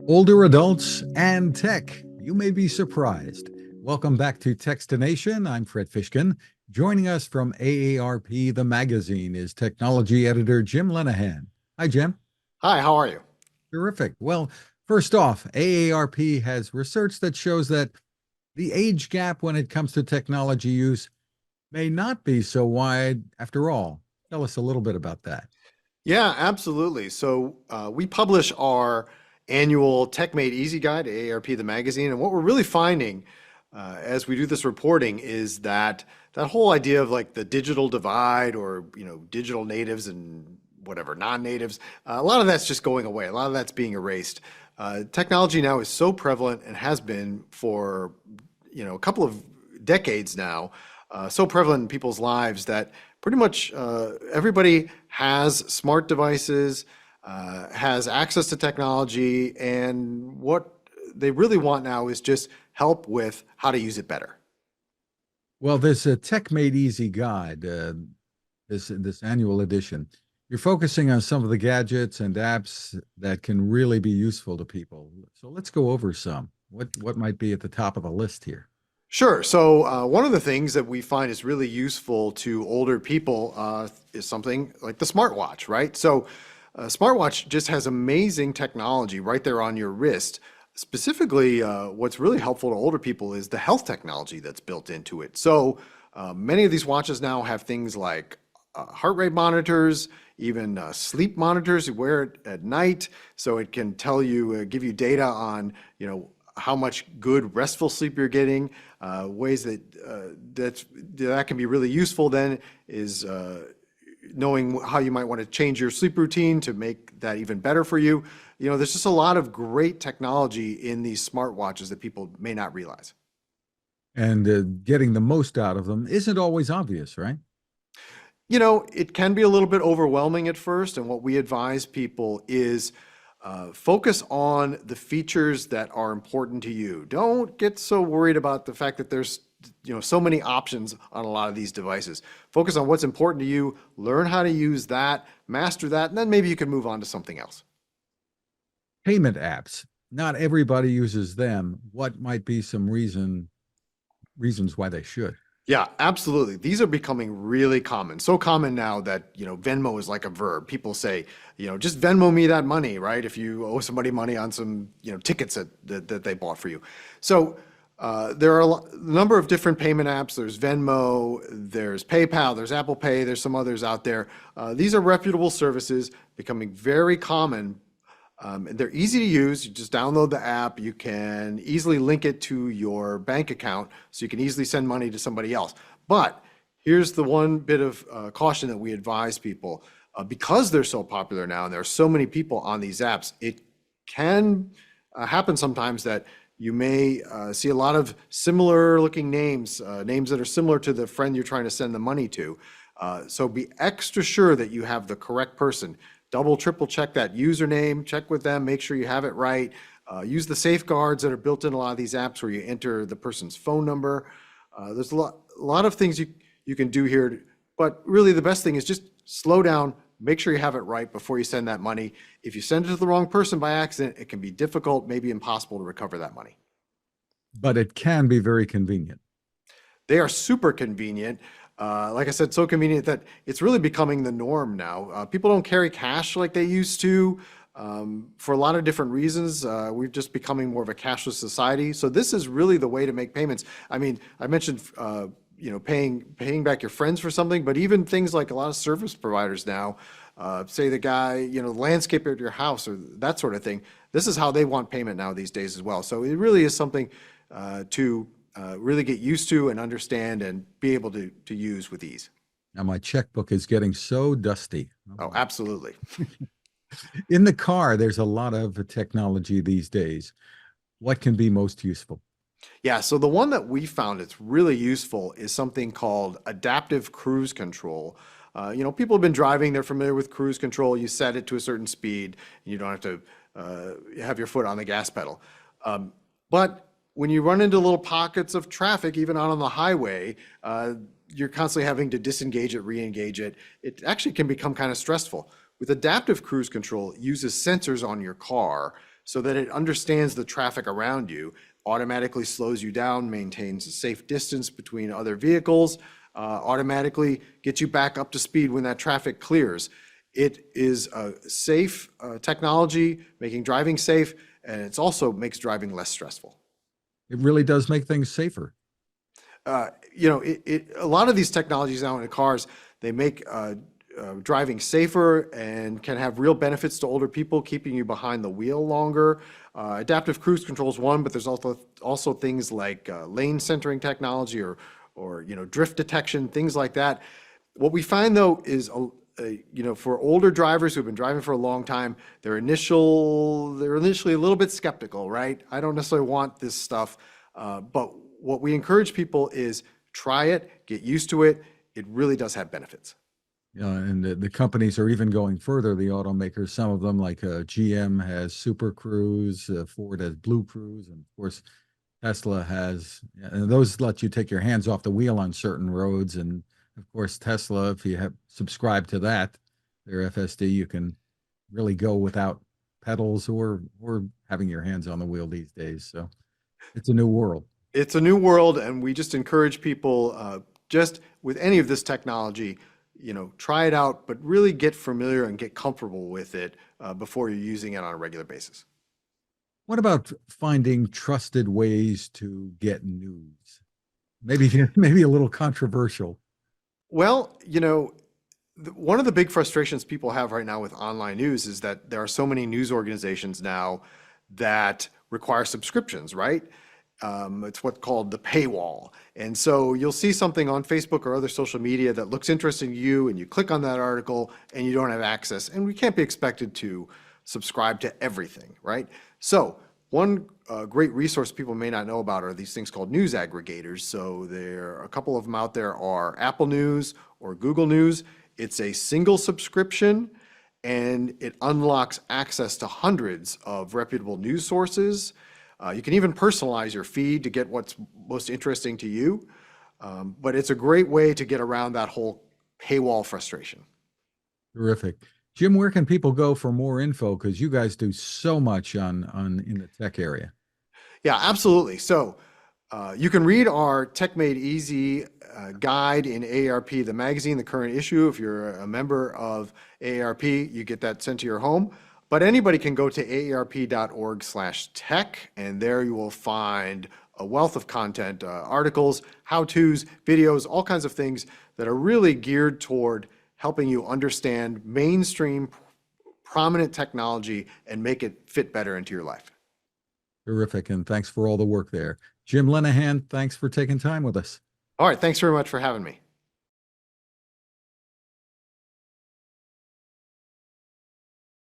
Older adults and tech. You may be surprised. Welcome back to Techstination. I'm Fred Fishkin. Joining us from AARP The Magazine is technology editor Jim Lenahan. Hi, Jim. Hi, how are you? Terrific. Well, first off, AARP has research that shows that the age gap when it comes to technology use may not be so wide after all. Tell us a little bit about that. Yeah, absolutely. We publish our annual Tech Made Easy guide, AARP The Magazine, and what we're really finding as we do this reporting is that that whole idea of like the digital divide or digital natives and whatever non-natives, a lot of that's just going away. A lot of that's being erased. Technology now is so prevalent and has been for a couple of decades now, so prevalent in people's lives that pretty much everybody has smart devices, has access to technology, and what they really want now is just help with how to use it better. Well, this Tech Made Easy guide, this annual edition, you're focusing on some of the gadgets and apps that can really be useful to people. So let's go over some. What might be at the top of the list here? Sure. One of the things that we find is really useful to older people is something like the smartwatch, right? Smartwatch just has amazing technology right there on your wrist. Specifically, what's really helpful to older people is the health technology that's built into it. Many of these watches now have things like heart rate monitors, even sleep monitors. You wear it at night, so it can tell you, give you data on, how much good restful sleep you're getting. Ways that can be really useful then is knowing how you might want to change your sleep routine to make that even better for you. There's just a lot of great technology in these smartwatches that people may not realize. And getting the most out of them isn't always obvious, right? It can be a little bit overwhelming at first, and what we advise people is focus on the features that are important to you. Don't get so worried about the fact that there's so many options on a lot of these devices. Focus on what's important to you, learn how to use that, master that, and then maybe you can move on to something else. Payment apps. Not everybody uses them. What might be some reasons why they should? Yeah, absolutely. These are becoming really common. So common now that, Venmo is like a verb. People say, just Venmo me that money, right? If you owe somebody money on some, tickets that they bought for you. There are a number of different payment apps. There's Venmo, there's PayPal, there's Apple Pay, there's some others out there. These are reputable services becoming very common. They're easy to use. You just download the app. You can easily link it to your bank account so you can easily send money to somebody else. But here's the one bit of caution that we advise people. Because they're so popular now and there are so many people on these apps, it can happen sometimes that you may see a lot of similar looking names, names that are similar to the friend you're trying to send the money to. So be extra sure that you have the correct person. Double, triple check that username, check with them, make sure you have it right. Use the safeguards that are built in a lot of these apps where you enter the person's phone number. There's a lot of things you can do here, but really the best thing is just slow down, make sure you have it right before you send that money. If you send it to the wrong person by accident, it can be difficult, maybe impossible to recover that money. But it can be very convenient. They are super convenient. Like I said, so convenient that it's really becoming the norm now. People don't carry cash like they used to for a lot of different reasons. We're just becoming more of a cashless society. So this is really the way to make payments. I mean, I mentioned paying back your friends for something, but even things like a lot of service providers now, say the guy, landscaper at your house or that sort of thing. This is how they want payment now these days as well. So it really is something to really get used to and understand and be able to use with ease. Now, my checkbook is getting so dusty. Oh, absolutely. In the car, there's a lot of technology these days. What can be most useful? Yeah, so the one that we found that's really useful is something called adaptive cruise control. People have been driving, they're familiar with cruise control. You set it to a certain speed, and you don't have to have your foot on the gas pedal. But when you run into little pockets of traffic, even out on the highway, you're constantly having to disengage it, re-engage it. It actually can become kind of stressful. With adaptive cruise control, it uses sensors on your car so that it understands the traffic around you, automatically slows you down, maintains a safe distance between other vehicles, automatically gets you back up to speed when that traffic clears. It is a safe technology, making driving safe, and it also makes driving less stressful. It really does make things safer. A lot of these technologies now in the cars, they make driving safer and can have real benefits to older people, keeping you behind the wheel longer. Adaptive cruise control is one, but there's also things like lane centering technology or drift detection, things like that. What we find though is for older drivers who've been driving for a long time, they're initially a little bit skeptical, right? I don't necessarily want this stuff, but what we encourage people is try it, get used to it. It really does have benefits. And the companies are even going further, the automakers, some of them like GM has Super Cruise, Ford has Blue Cruise, and of course Tesla has, and those let you take your hands off the wheel on certain roads. And of course, Tesla, if you have subscribed to that, their FSD, you can really go without pedals or having your hands on the wheel these days. So it's a new world. It's a new world, and we just encourage people, just with any of this technology, try it out, but really get familiar and get comfortable with it before you're using it on a regular basis. What about finding trusted ways to get news? Maybe a little controversial. Well, one of the big frustrations people have right now with online news is that there are so many news organizations now that require subscriptions, right? It's what's called the paywall. And so you'll see something on Facebook or other social media that looks interesting to you, and you click on that article and you don't have access. And we can't be expected to subscribe to everything, right? So one great resource people may not know about are these things called news aggregators. So a couple of them out there are Apple News or Google News. It's a single subscription, and it unlocks access to hundreds of reputable news sources. You can even personalize your feed to get what's most interesting to you. But it's a great way to get around that whole paywall frustration. Terrific. Jim, where can people go for more info? Because you guys do so much in the tech area. Yeah, absolutely. So you can read our Tech Made Easy guide in AARP The Magazine, the current issue. If you're a member of AARP, you get that sent to your home. But anybody can go to aarp.org/tech, and there you will find a wealth of content, articles, how-tos, videos, all kinds of things that are really geared toward helping you understand mainstream, prominent technology and make it fit better into your life. Terrific, and thanks for all the work there. Jim Lenahan, thanks for taking time with us. All right, thanks very much for having me.